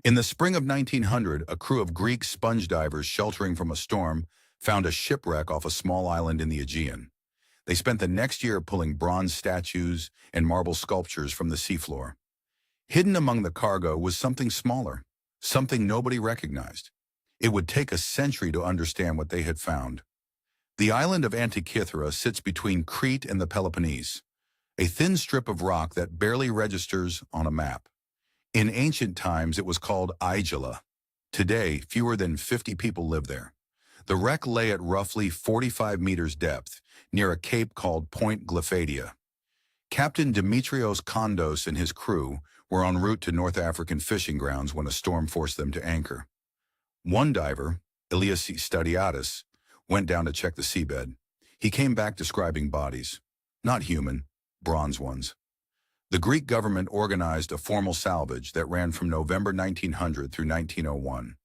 In the spring of 1900, a crew of Greek sponge divers sheltering from a storm found a shipwreck off a small island in the Aegean. They spent the next year pulling bronze statues and marble sculptures from the seafloor. Hidden among the cargo was something smaller, something nobody recognized. It would take a century to understand what they had found. The island of Antikythera sits between Crete and the Peloponnese, a thin strip of rock that barely registers on a map. In ancient times, it was called Aegila. Today, fewer than 50 people live there. The wreck lay at roughly 45 meters depth, near a cape called Point Glyphadia. Captain Dimitrios Kondos and his crew were en route to North African fishing grounds when a storm forced them to anchor. One diver, Ilias Stadiatis, went down to check the seabed. He came back describing bodies. Not human, bronze ones. The Greek government organized a formal salvage that ran from November 1900 through 1901.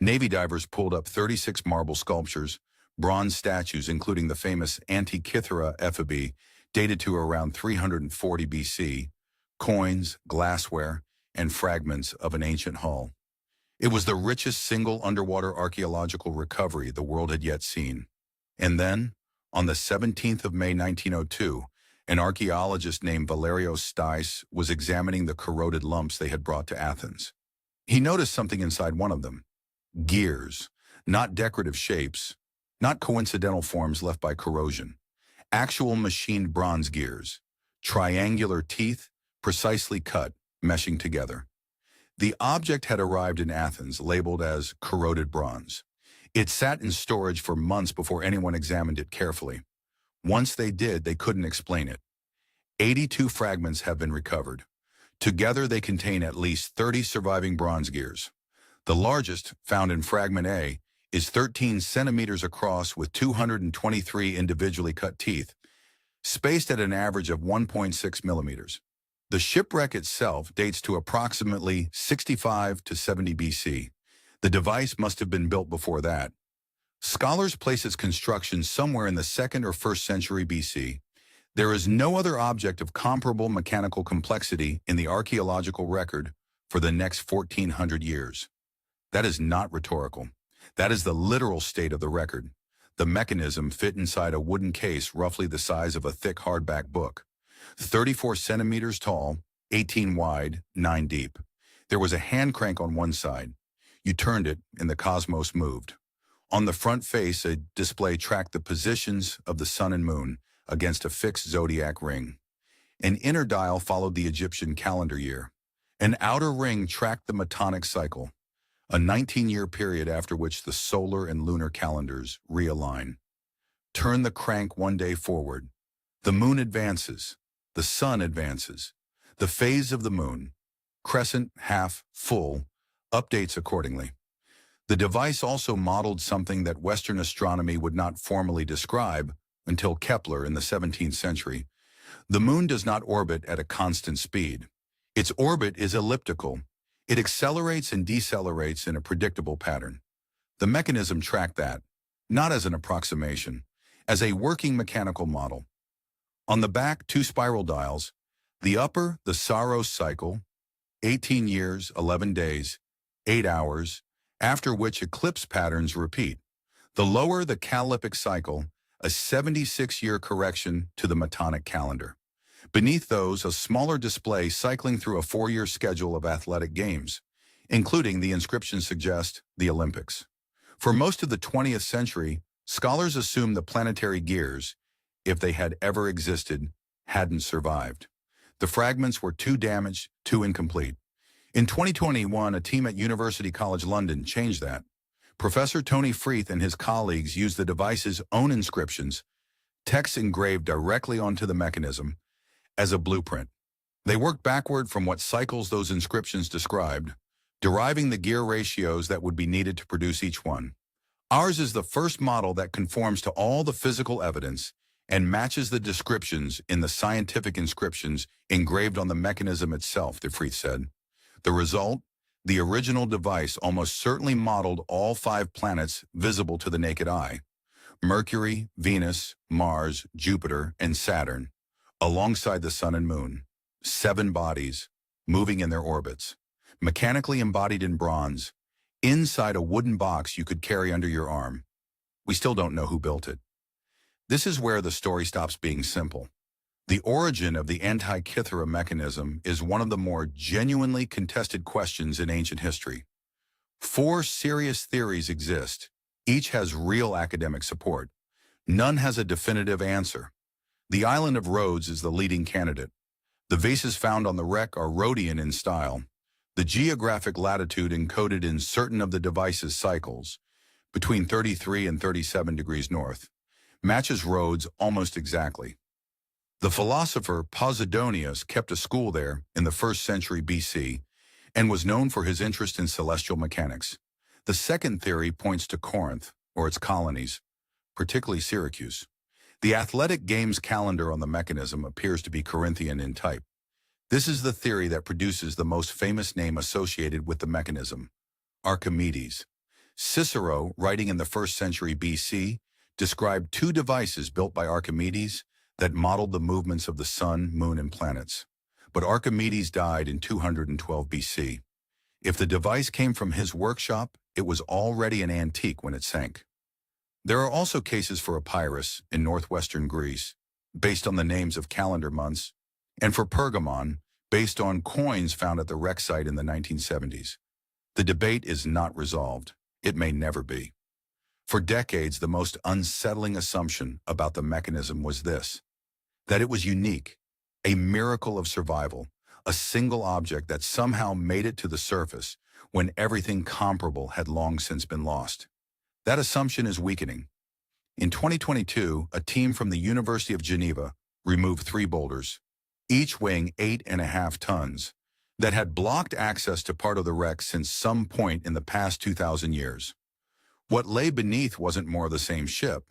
Navy divers pulled up 36 marble sculptures, bronze statues including the famous Antikythera Mechanism, dated to around 340 BC, coins, glassware, and fragments of an ancient hull. It was the richest single underwater archaeological recovery the world had yet seen. And then, on the 17th of May 1902, an archaeologist named Valerios Stais was examining the corroded lumps they had brought to Athens. He noticed something inside one of them. Gears, not decorative shapes, not coincidental forms left by corrosion. Actual machined bronze gears, triangular teeth, precisely cut, meshing together. The object had arrived in Athens, labeled as corroded bronze. It sat in storage for months before anyone examined it carefully. Once they did, they couldn't explain it. 82 fragments have been recovered. Together, they contain at least 30 surviving bronze gears. The largest, found in Fragment A, is 13 centimeters across with 223 individually cut teeth, spaced at an average of 1.6 millimeters. The shipwreck itself dates to approximately 65 to 70 BC. The device must have been built before that. Scholars place its construction somewhere in the 2nd or 1st century BC. There is no other object of comparable mechanical complexity in the archaeological record for the next 1,400 years. That is not rhetorical. That is the literal state of the record. The mechanism fit inside a wooden case roughly the size of a thick hardback book. 34 centimeters tall, 18 wide, 9 deep. There was a hand crank on one side. You turned it, and the cosmos moved. On the front face, a display tracked the positions of the sun and moon against a fixed zodiac ring. An inner dial followed the Egyptian calendar year. An outer ring tracked the Metonic cycle, a 19-year period after which the solar and lunar calendars realign. Turn the crank one day forward. The moon advances. The sun advances. The phase of the moon, crescent, half, full, updates accordingly. The device also modeled something that Western astronomy would not formally describe until Kepler in the 17th century. The moon does not orbit at a constant speed. Its orbit is elliptical. It accelerates and decelerates in a predictable pattern. The mechanism tracked that, not as an approximation, as a working mechanical model. On the back, 2 spiral dials. The upper, the Saros cycle, 18 years, 11 days, 8 hours, after which eclipse patterns repeat. The lower, the Callipic cycle, a 76-year correction to the Metonic calendar. Beneath those, a smaller display cycling through a 4-year schedule of athletic games, including, the inscriptions suggest, the Olympics. For most of the 20th century, scholars assumed the planetary gears, if they had ever existed, hadn't survived. The fragments were too damaged, too incomplete. In 2021, a team at University College London changed that. Professor Tony Freeth and his colleagues used the device's own inscriptions, texts engraved directly onto the mechanism, as a blueprint. They worked backward from what cycles those inscriptions described, deriving the gear ratios that would be needed to produce each one. Ours is the first model that conforms to all the physical evidence and matches the descriptions in the scientific inscriptions engraved on the mechanism itself, the Freeth said. The result? The original device almost certainly modeled all 5 planets visible to the naked eye: Mercury, Venus, Mars, Jupiter, and Saturn, alongside the sun and moon. 7 bodies, moving in their orbits. mechanically embodied in bronze, inside a wooden box you could carry under your arm. We still don't know who built it. This is where the story stops being simple. The origin of the Antikythera mechanism is one of the more genuinely contested questions in ancient history. 4 serious theories exist. Each has real academic support. None has a definitive answer. The island of Rhodes is the leading candidate. The vases found on the wreck are Rhodian in style. The geographic latitude encoded in certain of the device's cycles, between 33 and 37 degrees north, matches Rhodes almost exactly. The philosopher Posidonius kept a school there in the 1st century BC and was known for his interest in celestial mechanics. The second theory points to Corinth, or its colonies, particularly Syracuse. The athletic games calendar on the mechanism appears to be Corinthian in type. This is the theory that produces the most famous name associated with the mechanism, Archimedes. Cicero, writing in the 1st century BC, described 2 devices built by Archimedes that modeled the movements of the sun, moon, and planets. But Archimedes died in 212 BC. If the device came from his workshop, it was already an antique when it sank. There are also cases for Epirus in northwestern Greece, based on the names of calendar months, and for Pergamon, based on coins found at the wreck site in the 1970s. The debate is not resolved. It may never be. For decades, the most unsettling assumption about the mechanism was this: that it was unique, a miracle of survival, a single object that somehow made it to the surface when everything comparable had long since been lost. That assumption is weakening. In 2022, a team from the University of Geneva removed 3 boulders, each weighing 8.5 tons, that had blocked access to part of the wreck since some point in the past 2,000 years. What lay beneath wasn't more of the same ship.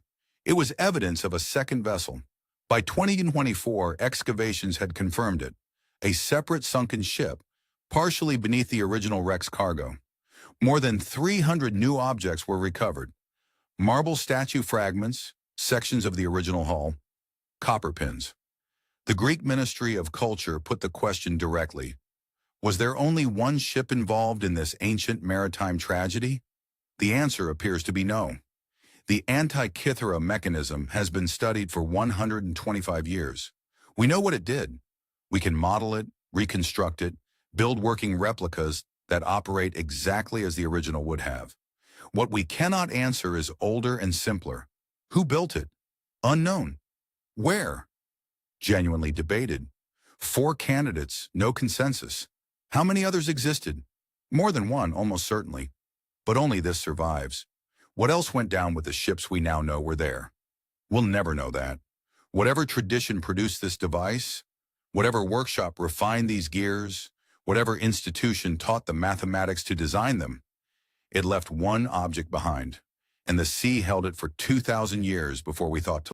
It was evidence of a second vessel. By 2024, excavations had confirmed it, a separate sunken ship, partially beneath the original wreck's cargo. More than 300 new objects were recovered: marble statue fragments, sections of the original hull, copper pins. The Greek Ministry of Culture put the question directly: was there only one ship involved in this ancient maritime tragedy? The answer appears to be no. The Antikythera mechanism has been studied for 125 years. We know what it did. We can model it, reconstruct it, build working replicas that operate exactly as the original would have. What we cannot answer is older and simpler. Who built it? Unknown. Where? Genuinely debated. 4 candidates, no consensus. How many others existed? More than one, almost certainly. But only this survives. What else went down with the ships we now know were there? We'll never know that. Whatever tradition produced this device, whatever workshop refined these gears, whatever institution taught the mathematics to design them, it left one object behind, and the sea held it for 2,000 years before we thought to